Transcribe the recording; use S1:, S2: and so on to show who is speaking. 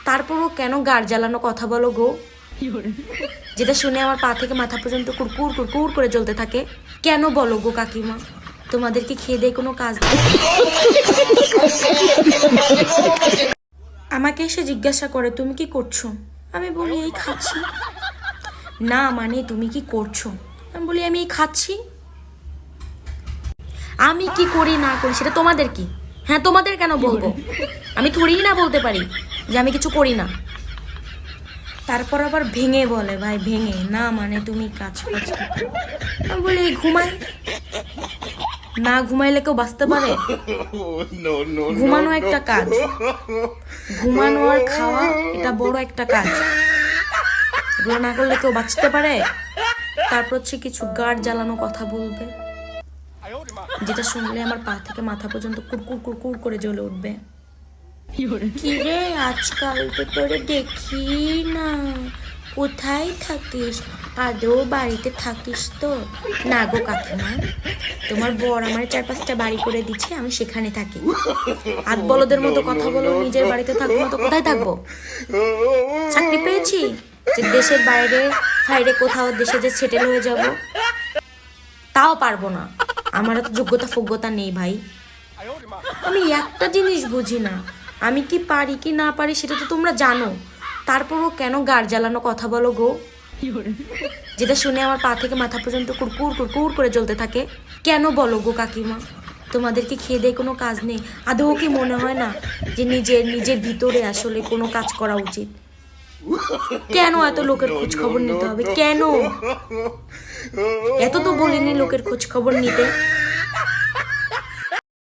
S1: তারপরও কেন গাড় জ্বালানো কথা বলো গো, যেটা শুনে আমার পা থেকে মাথা পর্যন্ত কুরকুর কুরকুর করে জ্বলতে থাকে? কেন বলো গো কাকিমা, তোমাদেরকে খেয়ে দিয়ে কোনো কাজ নেই? আমাকে এসে জিজ্ঞাসা করে তুমি কি করছো, আমি বলি এই খাচ্ছি। না মানে তুমি কি করছো, আমি বলি আমি এই খাচ্ছি। আমি কি করি না করি সেটা তোমাদের কি? হ্যাঁ তোমাদের কেন বলবো? আমি থোড়িই না বলতে পারি যে আমি কিছু করি না। তারপর আবার ভেঙে বলে, ভাই ভেঙে না মানে তুমি কাজ করছো। আমি বলি ঘুমাই, না ঘুমাইলে কেউ বাঁচতে পারে? ঘুমানো একটা কাজ, ঘুমানো আর খাওয়া এটা বড় একটা কাজ, এগুলো না করলে কেউ বাঁচতে পারে? তারপর হচ্ছে কিছু গাড় জ্বালানো কথা বলবে, যেটা শুনলে আমার পা থেকে মাথা পর্যন্ত কুরকুর কুরকুর করে জ্বলে উঠবে। কি রে আজকাল তো তোরে দেখি না, কোথায় থাকিস, আদৌ বাড়িতে থাকিস তো? না গো কাকিমা, তোমার বর আমার 4-5টা বাড়ি করে দিচ্ছে, আমি সেখানে থাকি। আধ বলদের মতো কথা বলো, নিজের বাড়িতে থাকবো না তো কোথায় থাকবো? চাকরি পেয়েছি যে দেশের বাইরে বাইরে কোথাও দেশে যে সেটেল হয়ে যাব, তাও পারবো না। আমার তো যোগ্যতা ফোগ্যতা নেই ভাই। আমি একটা জিনিস বুঝি না, আমি কি পারি কি না পারি সেটা তো তোমরা জানো, তারপরও কেন গাড় জ্বালানো কথা বলো গো, যেটা শুনে আমার পা থেকে মাথা পর্যন্ত কুরকুর কুরকুর করে জ্বলতে থাকে? কেন বলো গো কাকিমা, তোমাদেরকে খেয়ে দিয়ে কোনো কাজ নেই? আদৌ কি মনে হয় না যে নিজের নিজের ভিতরে আসলে কোনো কাজ করা উচিত? কেন এত লোকের খোঁজ খবর নিতে হবে? কেন এত তো বলিনি লোকের খোঁজ খবর নিতে?